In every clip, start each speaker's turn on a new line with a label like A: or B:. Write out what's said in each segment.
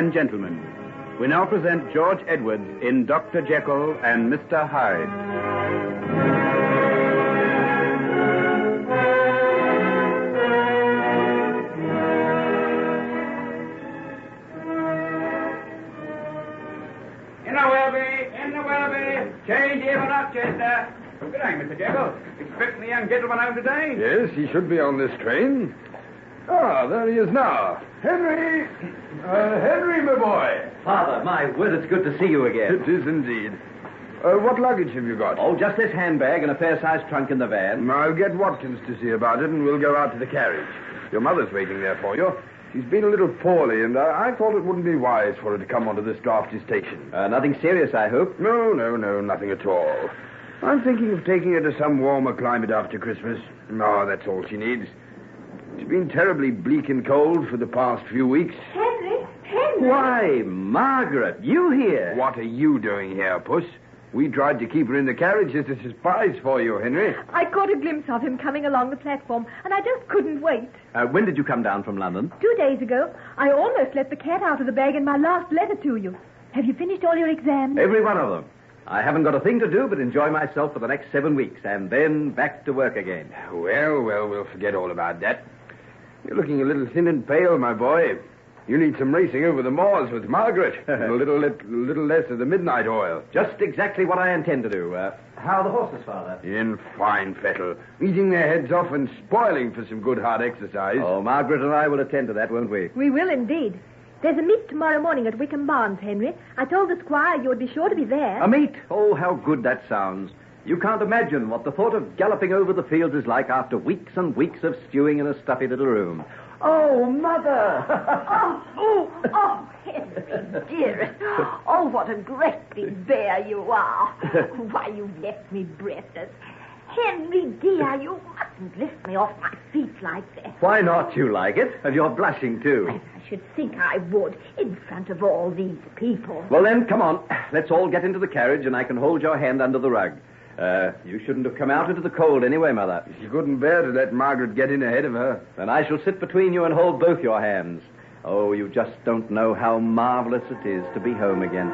A: and gentlemen, we now present George Edwards in Dr. Jekyll and Mr. Hyde.
B: In the Welby, change here for Rochester. Good day, Mr. Jekyll. Expecting the young gentleman home today?
C: Yes, he should be on this train. Ah, there he is now. Henry! Henry, my boy.
D: Father, my word, it's good to see you again.
C: It is indeed. What luggage have you got?
D: Oh, just this handbag and a fair-sized trunk in the van.
C: I'll get Watkins to see about it, and we'll go out to the carriage. Your mother's waiting there for you. She's been a little poorly, and I thought it wouldn't be wise for her to come onto this drafty station.
D: Nothing serious, I hope?
C: No, nothing at all. I'm thinking of taking her to some warmer climate after Christmas. No, that's all she needs. It's been terribly bleak and cold for the past few weeks.
E: Henry!
D: Why, Margaret, you here?
C: What are you doing here, Puss? We tried to keep her in the carriage as a surprise for you, Henry.
E: I caught a glimpse of him coming along the platform, and I just couldn't wait.
D: When did you come down from London?
E: 2 days ago. I almost let the cat out of the bag in my last letter to you. Have you finished all your exams?
D: Every one of them. I haven't got a thing to do but enjoy myself for the next 7 weeks, and then back to work again.
C: Well, we'll forget all about that. You're looking a little thin and pale, my boy. You need some racing over the moors with Margaret. And a little less of the midnight oil.
D: Just exactly what I intend to do. How are the horses, Father?
C: In fine fettle. Eating their heads off and spoiling for some good hard exercise.
D: Oh, Margaret and I will attend to that, won't we?
E: We will indeed. There's a meet tomorrow morning at Wickham Barns, Henry. I told the squire you would be sure to be there.
D: A meet? Oh, how good that sounds. You can't imagine what the thought of galloping over the fields is like after weeks and weeks of stewing in a stuffy little room. Oh, Mother!
E: Oh, Henry, dearest. Oh, what a great big bear you are. Why, you've left me breathless. Henry, dear, you mustn't lift me off my feet like that.
D: Why not? You like it? And you're blushing, too.
E: I should think I would, in front of all these people.
D: Well, then, come on. Let's all get into the carriage, and I can hold your hand under the rug. You shouldn't have come out into the cold anyway, Mother.
C: She couldn't bear to let Margaret get in ahead of her.
D: Then I shall sit between you and hold both your hands. Oh, you just don't know how marvelous it is to be home again.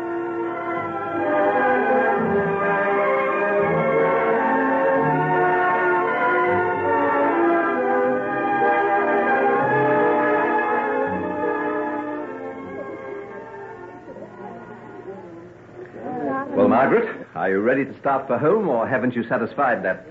D: Well, Margaret, are you ready to start for home, or haven't you satisfied that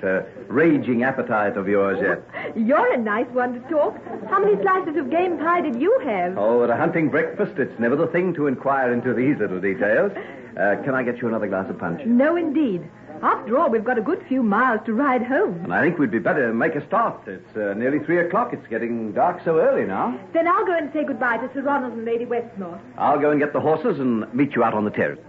D: raging appetite of yours yet?
E: You're a nice one to talk. How many slices of game pie did you have?
D: Oh, at a hunting breakfast, it's never the thing to inquire into these little details. Can I get you another glass of punch?
E: No, indeed. After all, we've got a good few miles to ride home.
D: And I think we'd be better make a start. It's nearly 3 o'clock. It's getting dark so early now.
E: Then I'll go and say goodbye to Sir Ronald and Lady Westmore.
D: I'll go and get the horses and meet you out on the terrace.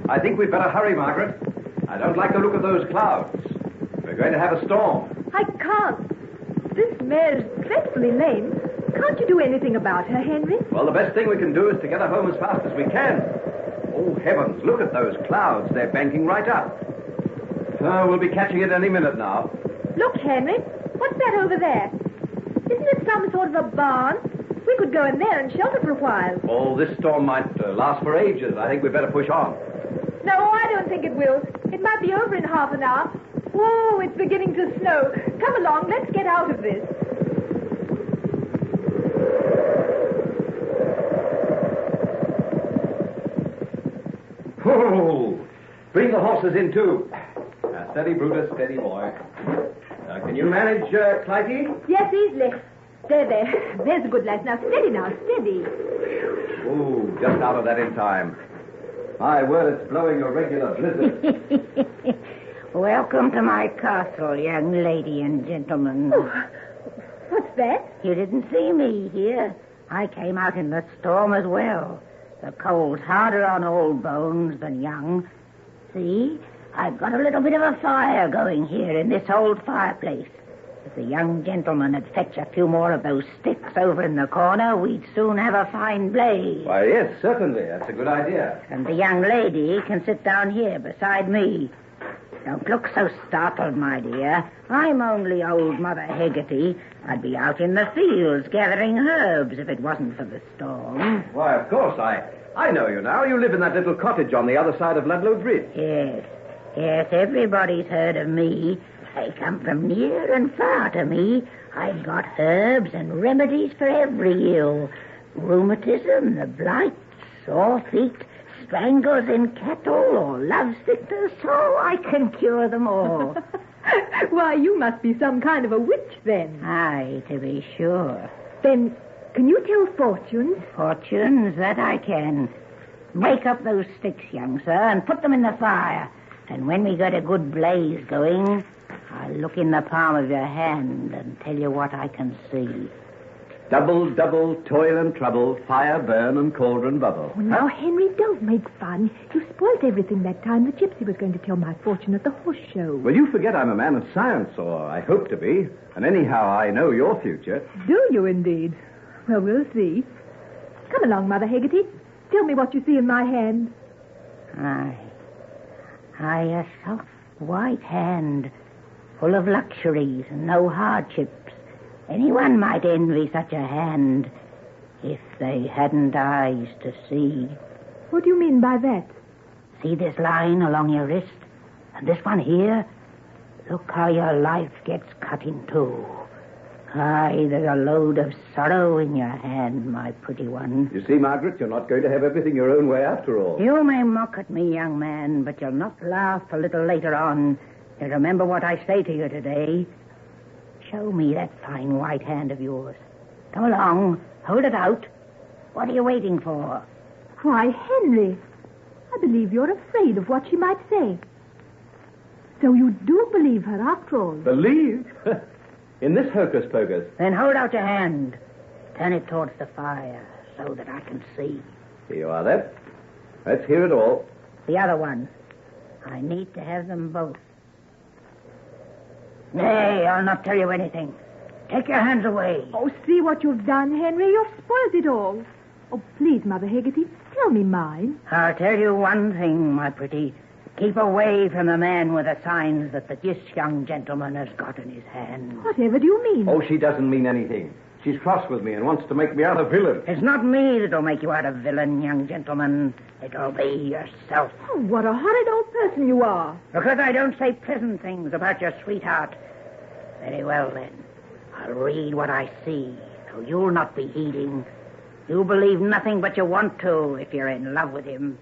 D: I think we'd better hurry, Margaret. I don't like the look of those clouds. We're going to have a storm.
E: I can't. This mare's dreadfully lame. Can't you do anything about her, Henry?
D: Well, the best thing we can do is to get her home as fast as we can. Oh, heavens, look at those clouds. They're banking right up. Oh, we'll be catching it any minute now.
E: Look, Henry. What's that over there? Isn't it some sort of a barn? We could go in there and shelter for a while.
D: Oh, this storm might last for ages. I think we'd better push on.
E: No, I don't think it will. It might be over in half an hour. Whoa, it's beginning to snow. Come along, let's get out of this.
D: Oh, bring the horses in, too. Steady, Brutus, steady, boy. Can you manage, Clytie?
E: Yes, easily. There. There's a good lad. Now, steady.
D: Oh, just out of that in time. My word, it's blowing a regular blizzard.
F: Welcome to my castle, young lady and gentlemen.
E: Oh, what's that?
F: You didn't see me here. I came out in the storm as well. The cold's harder on old bones than young. See, I've got a little bit of a fire going here in this old fireplace. If the young gentleman had fetched a few more of those sticks over in the corner, we'd soon have a fine blaze.
D: Why, yes, certainly. That's a good idea.
F: And the young lady can sit down here beside me. Don't look so startled, my dear. I'm only old Mother Haggerty. I'd be out in the fields gathering herbs if it wasn't for the storm.
D: Why, of course, I know you now. You live in that little cottage on the other side of Ludlow Bridge.
F: Yes, everybody's heard of me. They come from near and far to me. I've got herbs and remedies for every ill. Rheumatism, the blight, sore feet, strangles in cattle, or love sickness, so I can cure them all.
E: Why, you must be some kind of a witch, then.
F: Aye, to be sure.
E: Then, can you tell fortunes?
F: Fortunes, that I can. Break up those sticks, young sir, and put them in the fire. And when we got a good blaze going, I'll look in the palm of your hand and tell you what I can see.
D: Double, double, toil and trouble, fire burn and cauldron bubble.
E: Oh, now, Henry, don't make fun. You spoilt everything that time the gypsy was going to tell my fortune at the horse show.
D: Well, you forget I'm a man of science, or I hope to be. And anyhow, I know your future.
E: Do you indeed? Well, we'll see. Come along, Mother Haggerty. Tell me what you see in my hand.
F: A soft white hand, full of luxuries and no hardships. Anyone might envy such a hand if they hadn't eyes to see.
E: What do you mean by that?
F: See this line along your wrist? And this one here? Look how your life gets cut in two. Aye, there's a load of sorrow in your hand, my pretty one.
D: You see, Margaret, you're not going to have everything your own way after all.
F: You may mock at me, young man, but you'll not laugh a little later on. You'll remember what I say to you today. Show me that fine white hand of yours. Come along. Hold it out. What are you waiting for?
E: Why, Henry, I believe you're afraid of what she might say. So you do believe her after all?
D: Believe? In this hocus-pocus?
F: Then hold out your hand. Turn it towards the fire so that I can see.
D: Here you are, then. Let's hear it all.
F: The other one. I need to have them both. Nay, I'll not tell you anything. Take your hands away.
E: Oh, see what you've done, Henry. You've spoiled it all. Oh, please, Mother Haggerty, tell me mine.
F: I'll tell you one thing, my pretty. Keep away from the man with the signs that this young gentleman has got in his hand.
E: Whatever do you mean?
D: Oh, she doesn't mean anything. She's cross with me and wants to make me out a villain.
F: It's not me that'll make you out a villain, young gentleman. It'll be yourself.
E: Oh, what a horrid old person you are.
F: Because I don't say pleasant things about your sweetheart. Very well, then. I'll read what I see, so you'll not be heeding. You'll believe nothing but you want to if you're in love with him.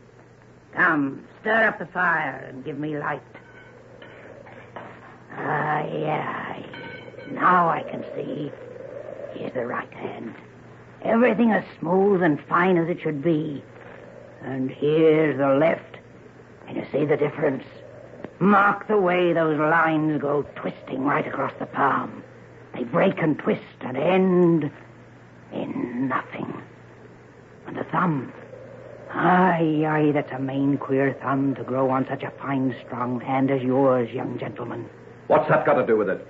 F: Come, stir up the fire and give me light. Aye. Now I can see. Here's the right hand. Everything as smooth and fine as it should be. And here's the left. Can you see the difference? Mark the way those lines go twisting right across the palm. They break and twist and end in nothing. And the thumb. Aye, that's a main queer thumb to grow on such a fine, strong hand as yours, young gentleman.
D: What's that got to do with it?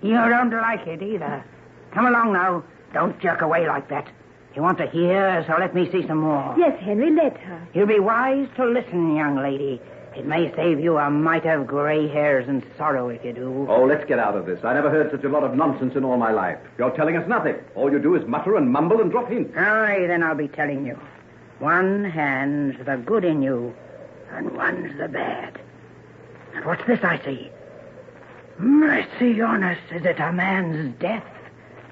F: You don't like it either. Come along now. Don't jerk away like that. You want to hear, so let me see some more.
E: Yes, Henry, let her.
F: You'll be wise to listen, young lady. It may save you a mite of gray hairs and sorrow if you do.
D: Oh, let's get out of this. I never heard such a lot of nonsense in all my life. You're telling us nothing. All you do is mutter and mumble and drop hints.
F: Aye, then I'll be telling you. One hand's the good in you, and one's the bad. And what's this I see? Mercy on us, is it a man's death?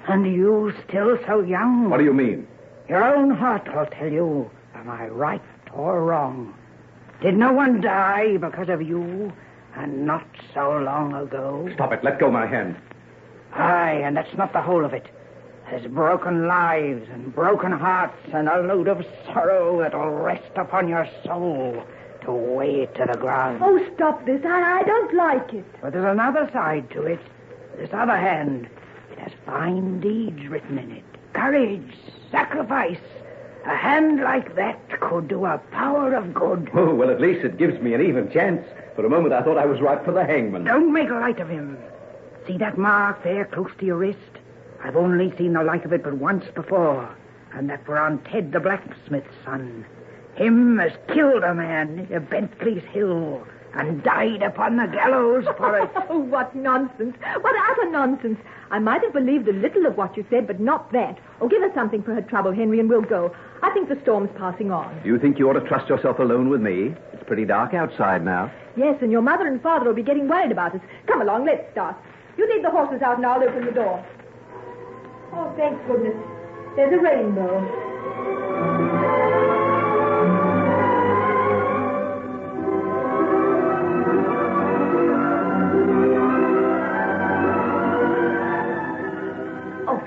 F: And you still so young?
D: What do you mean?
F: Your own heart will tell you, am I right or wrong? Did no one die because of you, and not so long ago?
D: Stop it. Let go my hand.
F: Aye, and that's not the whole of it. There's broken lives and broken hearts and a load of sorrow that'll rest upon your soul to weigh it to the ground.
E: Oh, stop this. I don't like it.
F: But there's another side to it. This other hand. It has fine deeds written in it. Courage, sacrifice. A hand like that could do a power of good.
D: Oh, well, at least it gives me an even chance. For a moment, I thought I was ripe for the hangman.
F: Don't make light of him. See that mark there close to your wrist? I've only seen the like of it but once before, and that were on Ted the blacksmith's son. Him as killed a man at Bentley's Hill and died upon the gallows for it.
E: Oh, what nonsense. What utter nonsense. I might have believed a little of what you said, but not that. Oh, give us something for her trouble, Henry, and we'll go. I think the storm's passing on.
D: You think you ought to trust yourself alone with me? It's pretty dark outside now.
E: Yes, and your mother and father will be getting worried about us. Come along, let's start. You lead the horses out and I'll open the door. Oh, thank goodness. There's a rainbow.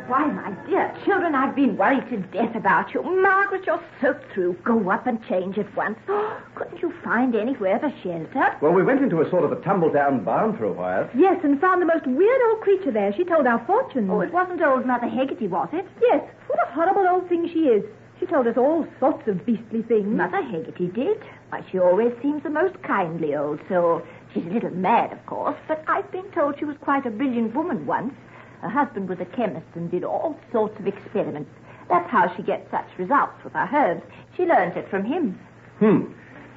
G: Why, my dear children, I've been worried to death about you. Margaret, you're soaked through. Go up and change at once. Couldn't you find anywhere for shelter?
D: Well, we went into a sort of a tumble-down barn for a while.
E: Yes, and found the most weird old creature there. She told our fortunes.
G: Oh, it wasn't old Mother Hegarty, was it?
E: Yes, what a horrible old thing she is. She told us all sorts of beastly things.
G: Mother Hegarty did. Why, she always seems the most kindly old soul. She's a little mad, of course, but I've been told she was quite a brilliant woman once. Her husband was a chemist and did all sorts of experiments. That's how she gets such results with her herbs. She learned it from him.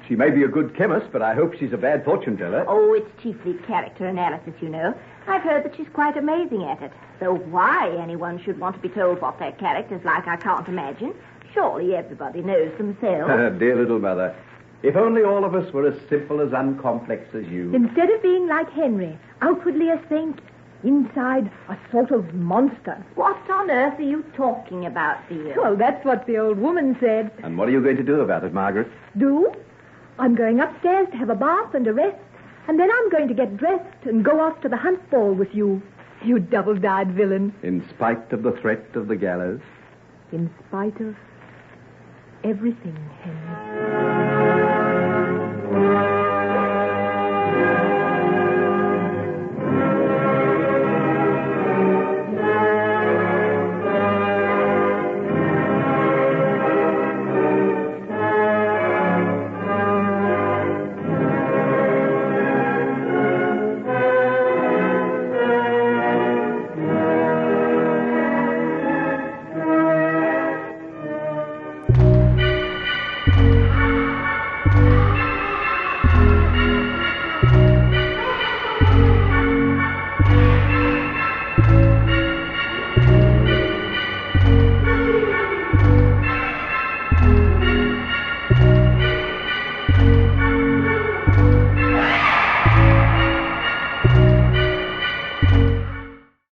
D: She may be a good chemist, but I hope she's a bad fortune teller.
G: Oh, it's chiefly character analysis, you know. I've heard that she's quite amazing at it. Though why anyone should want to be told what their character's like, I can't imagine. Surely everybody knows themselves.
D: Dear little mother. If only all of us were as simple, as uncomplex as you.
E: Instead of being like Henry, outwardly a saint, inside a sort of monster.
G: What on earth are you talking about, dear?
E: Well, that's what the old woman said.
D: And what are you going to do about it, Margaret?
E: Do? I'm going upstairs to have a bath and a rest, and then I'm going to get dressed and go off to the hunt ball with you, you double-dyed villain.
D: In spite of the threat of the gallows?
E: In spite of everything, Henry.